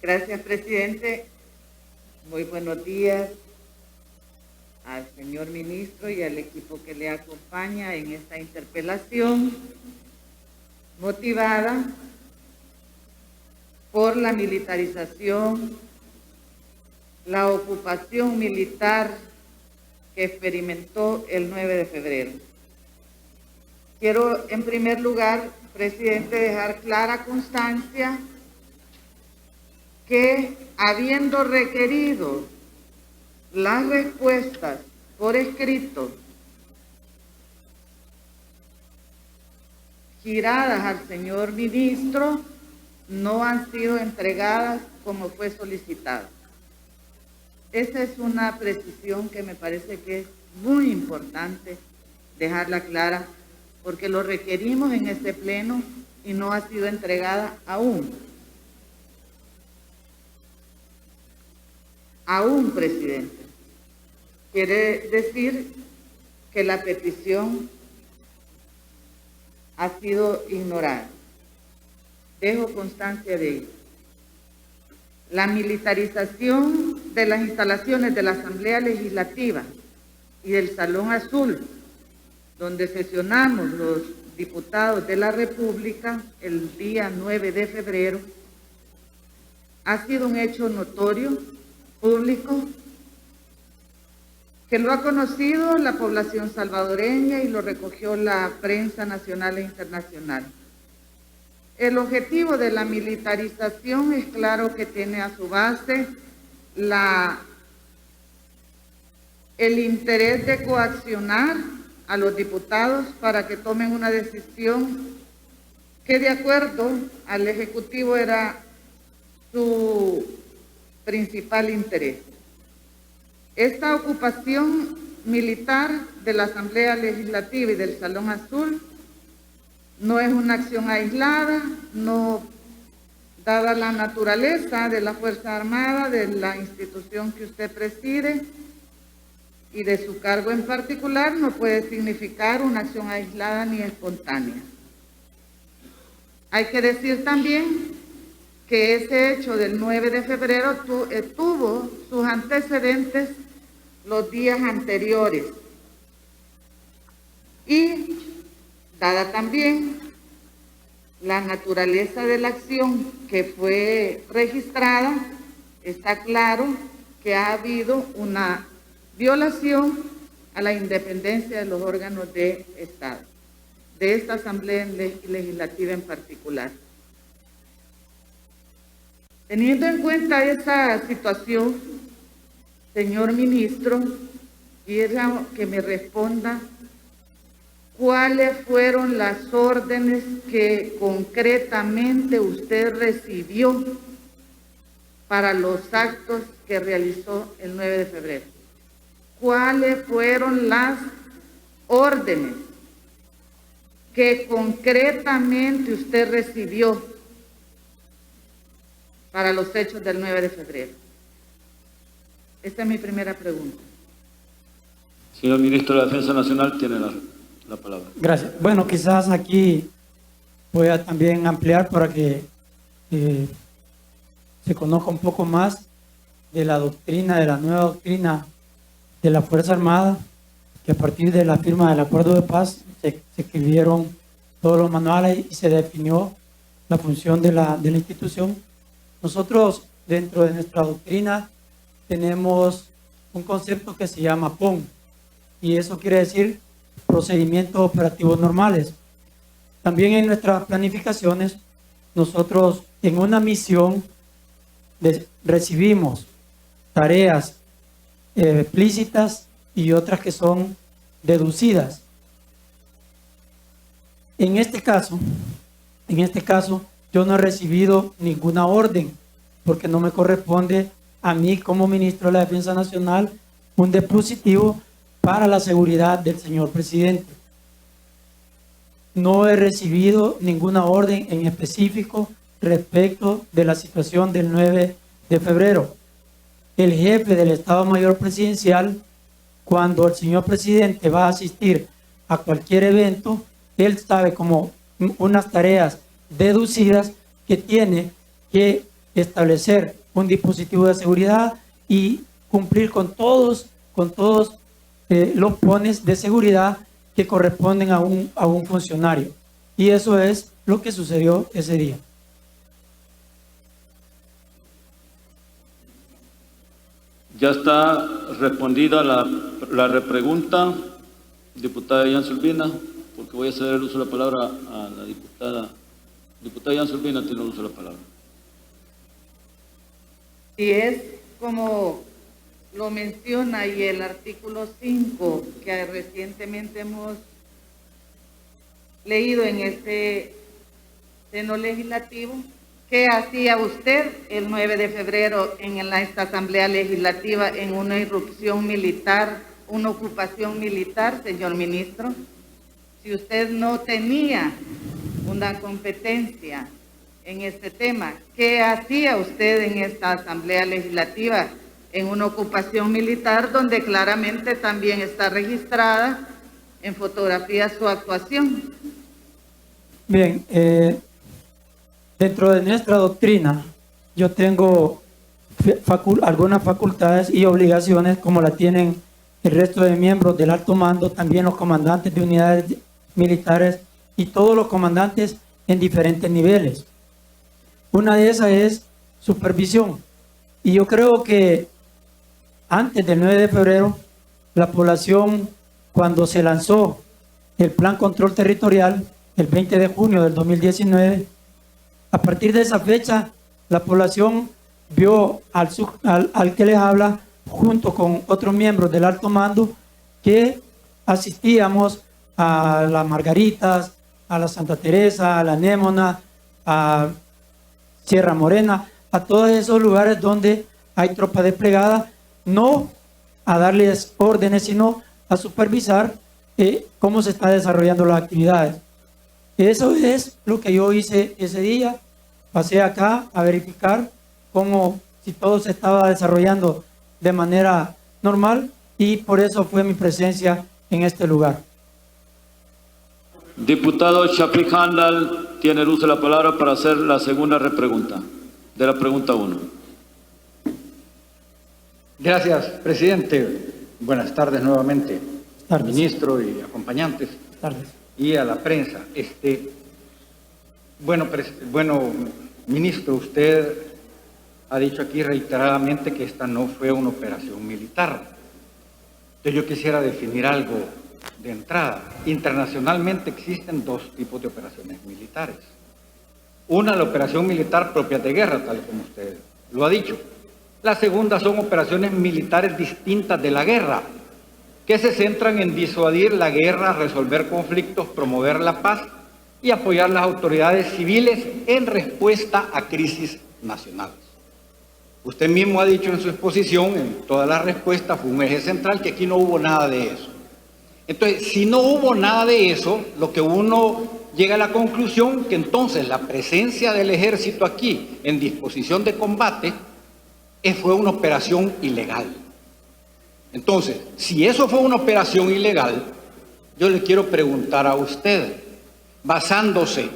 Gracias, presidente. Muy buenos días al señor ministro y al equipo que le acompaña en esta interpelación motivada por la militarización, la ocupación militar que experimentó el 9 de febrero. Quiero, en primer lugar, presidente, dejar clara constancia que, habiendo requerido las respuestas por escrito giradas al señor ministro, no han sido entregadas como fue solicitado. Esa es una precisión que me parece que es muy importante dejarla clara, porque lo requerimos en este pleno y no ha sido entregada aún. Aún, presidente. Quiere decir que la petición ha sido ignorada. Dejo constancia de ello. La militarización de las instalaciones de la Asamblea Legislativa y del Salón Azul, donde sesionamos los diputados de la República el día 9 de febrero, ha sido un hecho notorio, público, que lo ha conocido la población salvadoreña y lo recogió la prensa nacional e internacional. El objetivo de la militarización es claro que tiene a su base el interés de coaccionar a los diputados para que tomen una decisión que, de acuerdo al Ejecutivo, era su principal interés. Esta ocupación militar de la Asamblea Legislativa y del Salón Azul no es una acción aislada, no, dada la naturaleza de la Fuerza Armada, de la institución que usted preside y de su cargo en particular, no puede significar una acción aislada ni espontánea. Hay que decir también que ese hecho del 9 de febrero tuvo sus antecedentes los días anteriores. Y, dada también la naturaleza de la acción que fue registrada, está claro que ha habido una violación a la independencia de los órganos de Estado, de esta Asamblea Legislativa en particular. Teniendo en cuenta esa situación, señor ministro, quiero que me responda cuáles fueron las órdenes que concretamente usted recibió para los actos que realizó el 9 de febrero. ¿Cuáles fueron las órdenes que concretamente usted recibió para los hechos del 9 de febrero? Esta es mi primera pregunta. Señor Ministro de la Defensa Nacional, tiene la palabra. Gracias. Bueno, quizás aquí voy a también ampliar para que se conozca un poco más de la doctrina, de la nueva doctrina de la Fuerza Armada, que a partir de la firma del Acuerdo de Paz se escribieron todos los manuales y se definió la función de la institución. Nosotros, dentro de nuestra doctrina, tenemos un concepto que se llama PON, y eso quiere decir procedimientos operativos normales. También en nuestras planificaciones, nosotros en una misión recibimos tareas explícitas y otras que son deducidas. En este caso, yo no he recibido ninguna orden, porque no me corresponde a mí como ministro de la Defensa Nacional un dispositivo para la seguridad del señor presidente. No he recibido ninguna orden en específico respecto de la situación del 9 de febrero. El jefe del Estado Mayor Presidencial, cuando el señor presidente va a asistir a cualquier evento, él sabe como unas tareas deducidas que tiene que establecer un dispositivo de seguridad y cumplir con todos los pones de seguridad que corresponden a un funcionario. Y eso es lo que sucedió ese día. Ya está respondida la repregunta, diputada Yancy Urbina, porque voy a ceder el uso de la palabra a la diputada. Diputada Yancy Urbina tiene el uso de la palabra. Y es como lo menciona y el artículo 5 que recientemente hemos leído en este seno legislativo. ¿Qué hacía usted el 9 de febrero en esta Asamblea Legislativa en una irrupción militar, una ocupación militar, señor ministro? Si usted no tenía una competencia en este tema, ¿qué hacía usted en esta Asamblea Legislativa en una ocupación militar donde claramente también está registrada en fotografía su actuación? Bien, dentro de nuestra doctrina, yo tengo algunas facultades y obligaciones como la tienen el resto de miembros del alto mando, también los comandantes de unidades militares y todos los comandantes en diferentes niveles. Una de esas es supervisión. Y yo creo que antes del 9 de febrero, la población, cuando se lanzó el Plan Control Territorial, el 20 de junio del 2019, a partir de esa fecha, la población vio al que les habla, junto con otros miembros del alto mando, que asistíamos a las Margaritas, a la Santa Teresa, a la Anémona, a Sierra Morena, a todos esos lugares donde hay tropa desplegada, no a darles órdenes, sino a supervisar cómo se están desarrollando las actividades. Eso es lo que yo hice ese día. Pasé acá a verificar si todo se estaba desarrollando de manera normal, y por eso fue mi presencia en este lugar. Diputado Shafik Handal tiene el uso de la palabra para hacer la segunda repregunta de la pregunta 1. Gracias, presidente. Buenas tardes nuevamente, Tardes. ministro y acompañantes. Tardes. Y a la prensa. Bueno, ministro, usted ha dicho aquí reiteradamente que esta no fue una operación militar. Entonces yo quisiera definir algo de entrada. Internacionalmente existen dos tipos de operaciones militares. Una, la operación militar propia de guerra, tal como usted lo ha dicho. La segunda son operaciones militares distintas de la guerra, que se centran en disuadir la guerra, resolver conflictos, promover la paz y apoyar las autoridades civiles en respuesta a crisis nacionales. Usted mismo ha dicho en su exposición, en toda la respuesta, fue un eje central, que aquí no hubo nada de eso. Entonces, si no hubo nada de eso, lo que uno llega a la conclusión que entonces la presencia del ejército aquí en disposición de combate fue una operación ilegal. Entonces, si eso fue una operación ilegal, yo le quiero preguntar a usted, basándose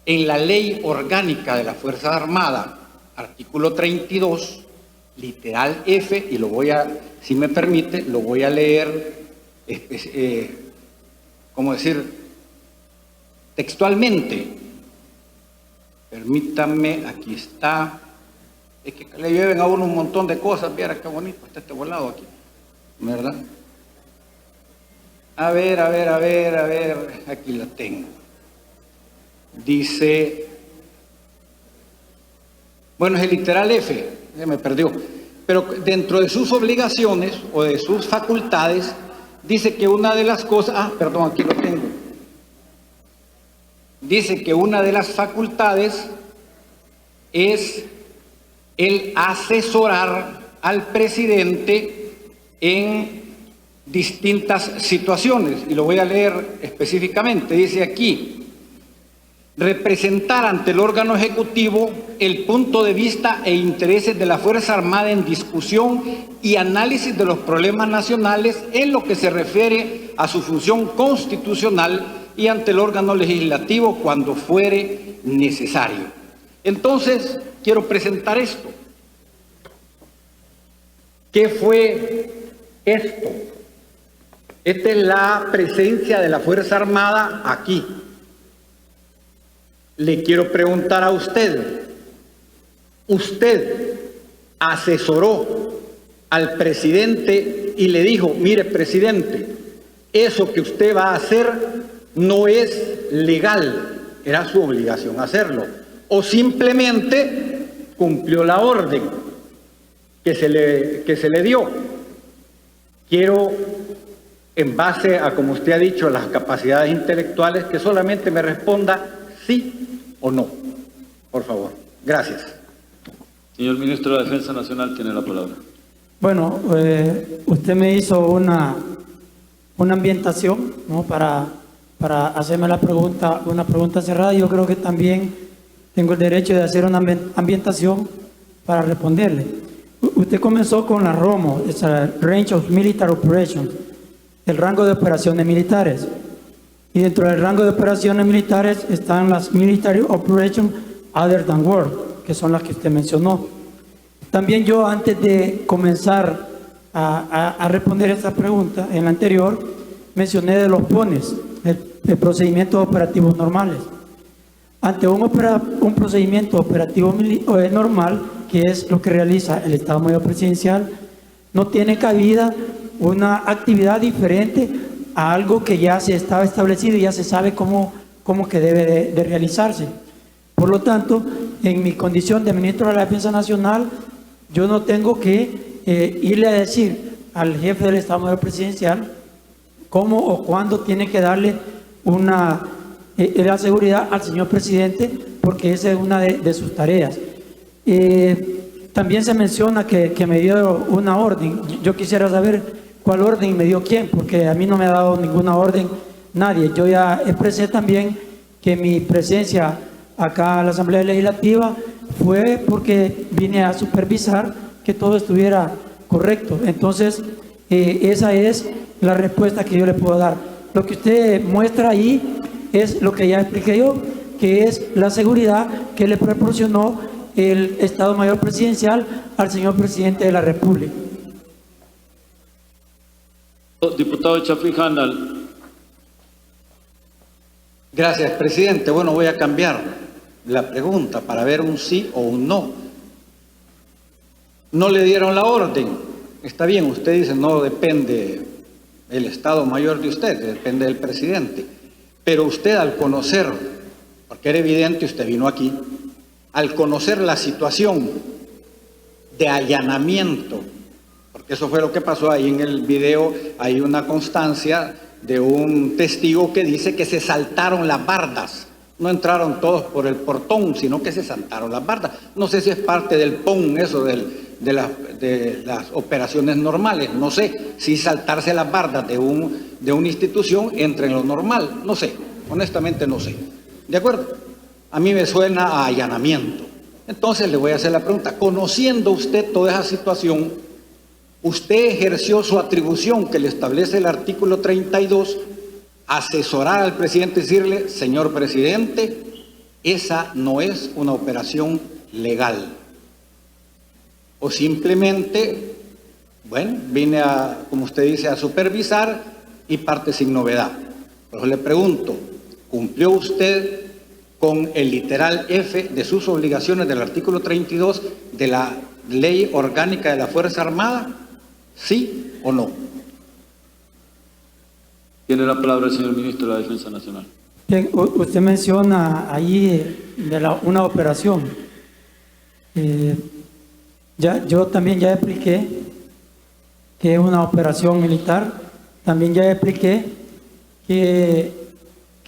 en la Ley Orgánica de la Fuerza Armada, artículo 32, literal F, y lo voy a, si me permite, lo voy a leer, textualmente. Permítanme, aquí está. Es que le lleven a uno un montón de cosas, viera qué bonito está este volado aquí, ¿verdad? A ver, aquí la tengo. Dice, bueno, es el literal F, se me perdió, pero dentro de sus obligaciones o de sus facultades, dice que una de las cosas, perdón, aquí lo tengo. Dice que una de las facultades es el asesorar al presidente en distintas situaciones, y lo voy a leer específicamente. Dice aquí: representar ante el órgano ejecutivo el punto de vista e intereses de la Fuerza Armada en discusión y análisis de los problemas nacionales en lo que se refiere a su función constitucional y ante el órgano legislativo cuando fuere necesario. Entonces, quiero presentar esto. ¿Qué fue esto? Esta es la presencia de la Fuerza Armada aquí. Le quiero preguntar a usted, ¿usted asesoró al presidente y le dijo, mire presidente, eso que usted va a hacer no es legal, era su obligación hacerlo? ¿O simplemente cumplió la orden que se le dio? Quiero, en base a, como usted ha dicho, las capacidades intelectuales, que solamente me responda sí o no, por favor. Gracias. Señor Ministro de la Defensa Nacional tiene la palabra. Bueno, usted me hizo una ambientación, ¿no?, para hacerme la pregunta, una pregunta cerrada. Yo creo que también tengo el derecho de hacer una ambientación para responderle. Usted comenzó con la ROMO, es Range of Military Operations, el rango de operaciones militares. Y dentro del rango de operaciones militares están las Military Operations Other than War, que son las que usted mencionó. También yo, antes de comenzar a responder esta pregunta, en la anterior, mencioné de los PONES, el procedimientos operativos normales. Ante un procedimiento operativo normal, que es lo que realiza el Estado Mayor Presidencial, no tiene cabida una actividad diferente a algo que ya se estaba establecido y ya se sabe cómo que debe de realizarse. Por lo tanto, en mi condición de Ministro de la Defensa Nacional, yo no tengo que irle a decir al jefe del Estado Mayor Presidencial cómo o cuándo tiene que darle la seguridad al señor presidente, porque esa es una de sus tareas. También se menciona que me dio una orden. Yo quisiera saber cuál orden me dio quién, porque a mí no me ha dado ninguna orden nadie. Yo ya expresé también que mi presencia acá en la Asamblea Legislativa fue porque vine a supervisar que todo estuviera correcto. Entonces, esa es la respuesta que yo le puedo dar. Lo que usted muestra ahí es lo que ya expliqué yo, que es la seguridad que le proporcionó el Estado Mayor Presidencial al señor Presidente de la República. Diputado Chafik Handal. Gracias, presidente. Bueno, voy a cambiar la pregunta para ver un sí o un no. No le dieron la orden. Está bien, usted dice no depende el Estado Mayor de usted, depende del presidente. Pero usted, al conocer, porque era evidente, usted vino aquí, al conocer la situación de allanamiento, porque eso fue lo que pasó ahí en el video, hay una constancia de un testigo que dice que se saltaron las bardas. No entraron todos por el portón, sino que se saltaron las bardas. No sé si es parte del PON, eso de las operaciones normales. No sé si saltarse las bardas de una institución entra en lo normal. No sé, honestamente no sé. ¿De acuerdo? A mí me suena a allanamiento. Entonces le voy a hacer la pregunta. Conociendo usted toda esa situación, usted ejerció su atribución que le establece el artículo 32, asesorar al presidente y decirle, señor presidente, esa no es una operación legal. O simplemente, bueno, vine como usted dice, a supervisar y parte sin novedad. Por eso le pregunto, ¿cumplió usted con el literal F de sus obligaciones del artículo 32 de la Ley Orgánica de la Fuerza Armada? ¿Sí o no? Tiene la palabra el señor Ministro de la Defensa Nacional. Bien, usted menciona ahí una operación. Yo también ya expliqué que es una operación militar. También ya expliqué qué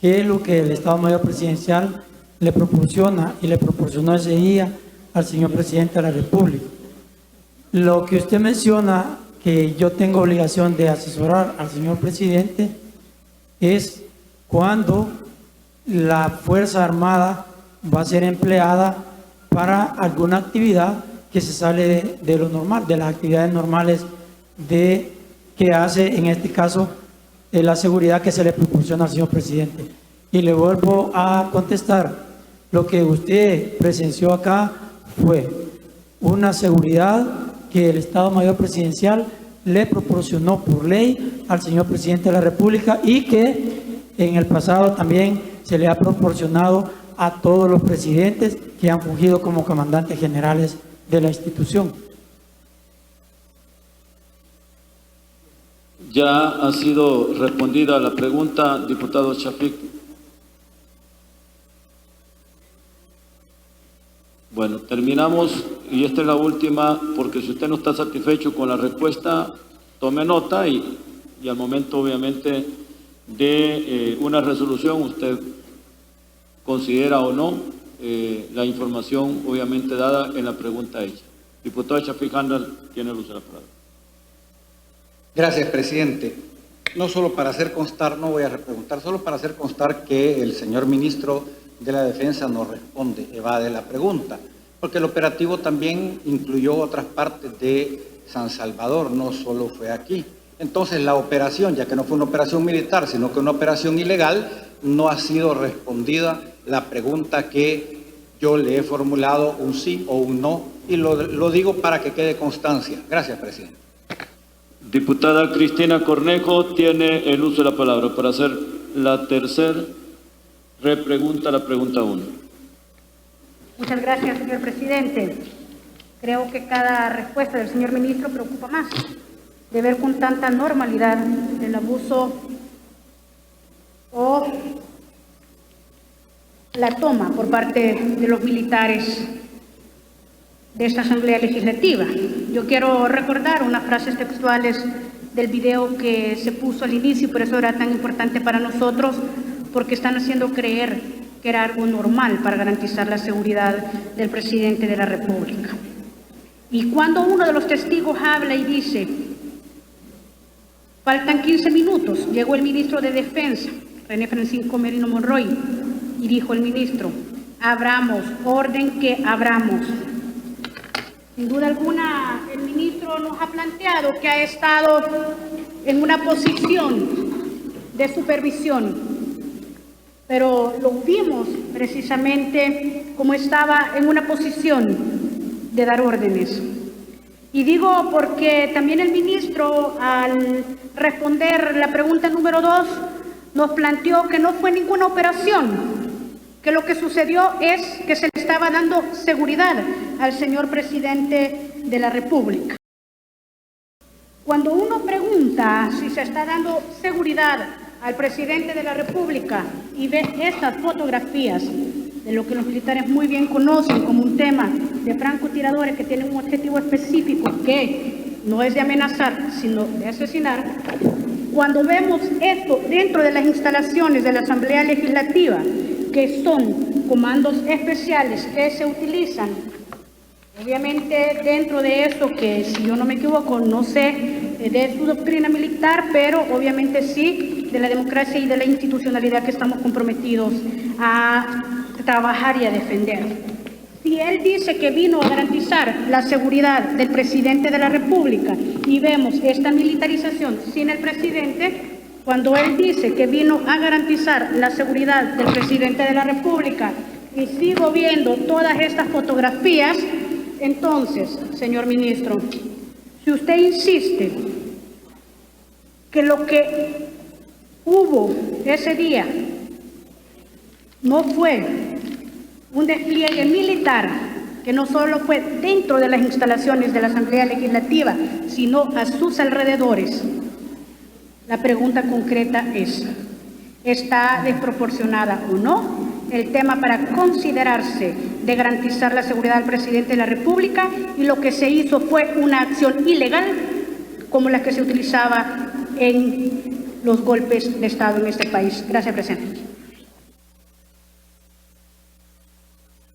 es lo que el Estado Mayor Presidencial le proporciona y le proporcionó ese día al señor Presidente de la República. Lo que usted menciona, que yo tengo obligación de asesorar al señor Presidente, es cuando la Fuerza Armada va a ser empleada para alguna actividad que se sale de lo normal, de las actividades normales que hace, en este caso, la seguridad que se le proporciona al señor presidente. Y le vuelvo a contestar, lo que usted presenció acá fue una seguridad que el Estado Mayor Presidencial le proporcionó por ley al señor presidente de la República y que en el pasado también se le ha proporcionado a todos los presidentes que han fungido como comandantes generales de la institución. Ya ha sido respondida la pregunta, diputado Shafik. Bueno, terminamos y esta es la última, porque si usted no está satisfecho con la respuesta, tome nota y al momento obviamente de una resolución usted considera o no la información obviamente dada en la pregunta hecha. Diputado Shafik Handal tiene el uso de la palabra. Gracias, presidente. No solo para hacer constar, no voy a repreguntar, solo para hacer constar que el señor ministro de la Defensa no responde, evade la pregunta, porque el operativo también incluyó otras partes de San Salvador, no solo fue aquí. Entonces la operación, ya que no fue una operación militar, sino que una operación ilegal, no ha sido respondida la pregunta que yo le he formulado, un sí o un no, y lo digo para que quede constancia. Gracias, presidente. Diputada Cristina Cornejo tiene el uso de la palabra para hacer la tercera repregunta, la pregunta 1. Muchas gracias, señor presidente. Creo que cada respuesta del señor ministro preocupa más de ver con tanta normalidad el abuso o la toma por parte de los militares de esta Asamblea Legislativa. Yo quiero recordar unas frases textuales del video que se puso al inicio, por eso era tan importante para nosotros, porque están haciendo creer que era algo normal para garantizar la seguridad del presidente de la República. Y cuando uno de los testigos habla y dice, faltan 15 minutos, llegó el ministro de Defensa, René Francisco Merino Monroy, y dijo el ministro, abramos, orden que abramos. Sin duda alguna, el ministro nos ha planteado que ha estado en una posición de supervisión, pero lo vimos precisamente como estaba en una posición de dar órdenes. Y digo porque también el ministro, al responder la pregunta número 2, nos planteó que no fue ninguna operación, que lo que sucedió es que se le estaba dando seguridad al señor presidente de la República. Cuando uno pregunta si se está dando seguridad al presidente de la República y ve estas fotografías de lo que los militares muy bien conocen como un tema de francotiradores que tienen un objetivo específico que no es de amenazar, sino de asesinar, cuando vemos esto dentro de las instalaciones de la Asamblea Legislativa, que son comandos especiales que se utilizan, obviamente dentro de eso, que si yo no me equivoco, no sé de su doctrina militar, pero obviamente sí de la democracia y de la institucionalidad que estamos comprometidos a trabajar y a defender. Si él dice que vino a garantizar la seguridad del presidente de la República y vemos esta militarización sin el presidente, cuando él dice que vino a garantizar la seguridad del presidente de la República y sigo viendo todas estas fotografías, entonces, señor ministro, si usted insiste que lo que hubo ese día no fue un despliegue militar, que no solo fue dentro de las instalaciones de la Asamblea Legislativa, sino a sus alrededores, la pregunta concreta es, ¿está desproporcionada o no el tema para considerarse de garantizar la seguridad del presidente de la República y lo que se hizo fue una acción ilegal como la que se utilizaba en los golpes de Estado en este país? Gracias, presidente.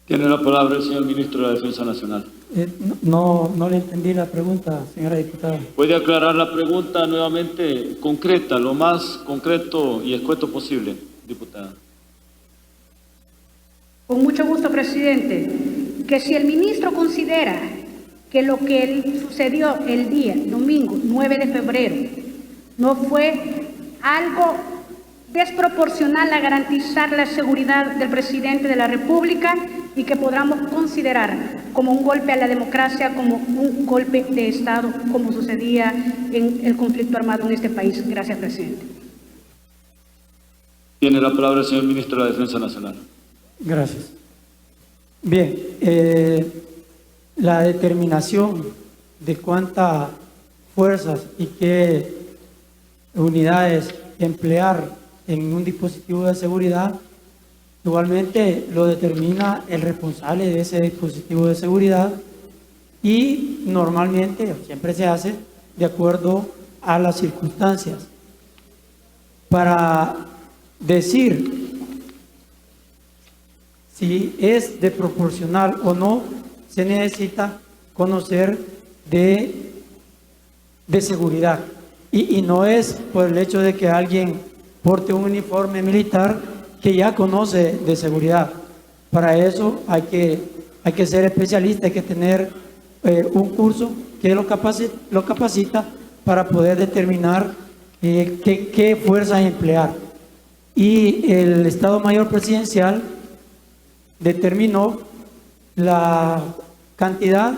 Tiene la palabra el señor ministro de la Defensa Nacional. No le entendí la pregunta, señora diputada. ¿Puede aclarar la pregunta nuevamente concreta, lo más concreto y escueto posible, diputada? Con mucho gusto, presidente. Que si el ministro considera que lo que sucedió el día domingo 9 de febrero no fue algo desproporcional a garantizar la seguridad del presidente de la República, y que podamos considerar como un golpe a la democracia, como un golpe de Estado, como sucedía en el conflicto armado en este país. Gracias, presidente. Tiene la palabra el señor ministro de la Defensa Nacional. Gracias. Bien, la determinación de cuántas fuerzas y qué unidades emplear en un dispositivo de seguridad, igualmente lo determina el responsable de ese dispositivo de seguridad y normalmente siempre se hace de acuerdo a las circunstancias. Para decir si es de proporcional o no, se necesita conocer de seguridad. Y no es por el hecho de que alguien porte un uniforme militar que ya conoce de seguridad. Para eso hay que ser especialista, hay que tener un curso que lo capacita para poder determinar qué fuerzas emplear. Y el Estado Mayor Presidencial determinó la cantidad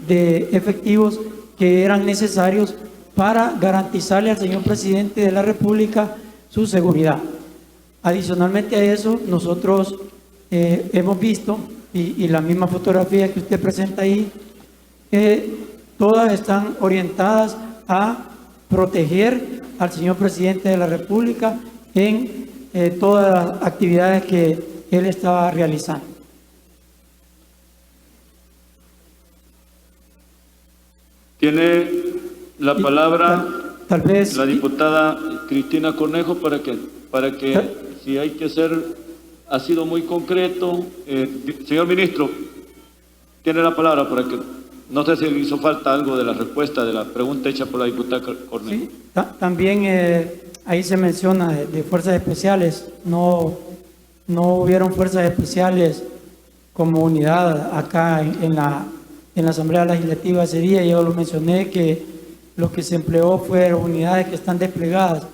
de efectivos que eran necesarios para garantizarle al señor presidente de la República su seguridad. Adicionalmente a eso, nosotros hemos visto, y la misma fotografía que usted presenta ahí, todas están orientadas a proteger al señor presidente de la República en todas las actividades que él estaba realizando. Tiene la palabra tal vez la diputada Cristina Cornejo para que si hay que ser, ha sido muy concreto. Señor ministro, tiene la palabra para que, no sé si le hizo falta algo de la respuesta de la pregunta hecha por la diputada Cornejo. Sí, también ahí se menciona de fuerzas especiales. No hubieron fuerzas especiales como unidad acá en la Asamblea Legislativa ese día. Yo lo mencioné que lo que se empleó fueron unidades que están desplegadas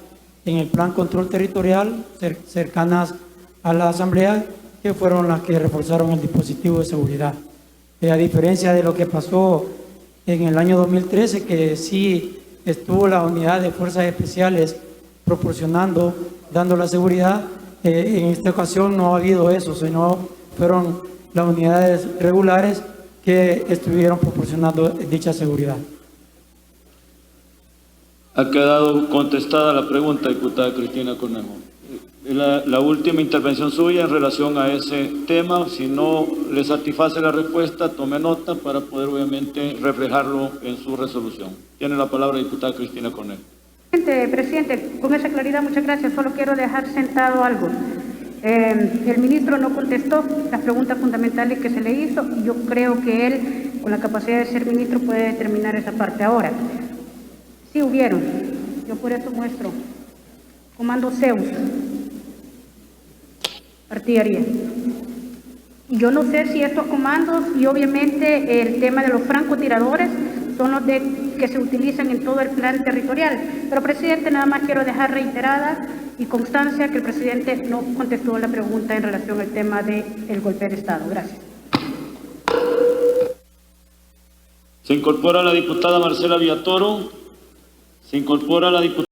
en el Plan Control Territorial cercanas a la Asamblea, que fueron las que reforzaron el dispositivo de seguridad. A diferencia de lo que pasó en el año 2013, que sí estuvo la unidad de fuerzas especiales proporcionando, dando la seguridad, en esta ocasión no ha habido eso, sino fueron las unidades regulares que estuvieron proporcionando dicha seguridad. Ha quedado contestada la pregunta, diputada Cristina Cornejo. La última intervención suya en relación a ese tema, si no le satisface la respuesta, tome nota para poder obviamente reflejarlo en su resolución. Tiene la palabra diputada Cristina Cornejo. Presidente, con esa claridad, muchas gracias. Solo quiero dejar sentado algo. El ministro no contestó las preguntas fundamentales que se le hizo y yo creo que él, con la capacidad de ser ministro, puede determinar esa parte. Ahora, sí hubieron, yo por eso muestro, Comando Zeus, artillería. Y yo no sé si estos comandos y obviamente el tema de los francotiradores son los que se utilizan en todo el plan territorial. Pero, presidente, nada más quiero dejar reiterada y constancia que el presidente no contestó la pregunta en relación al tema del golpe de Estado. Gracias. Se incorpora la diputada Marcela Villatoro. Se incorpora la diputada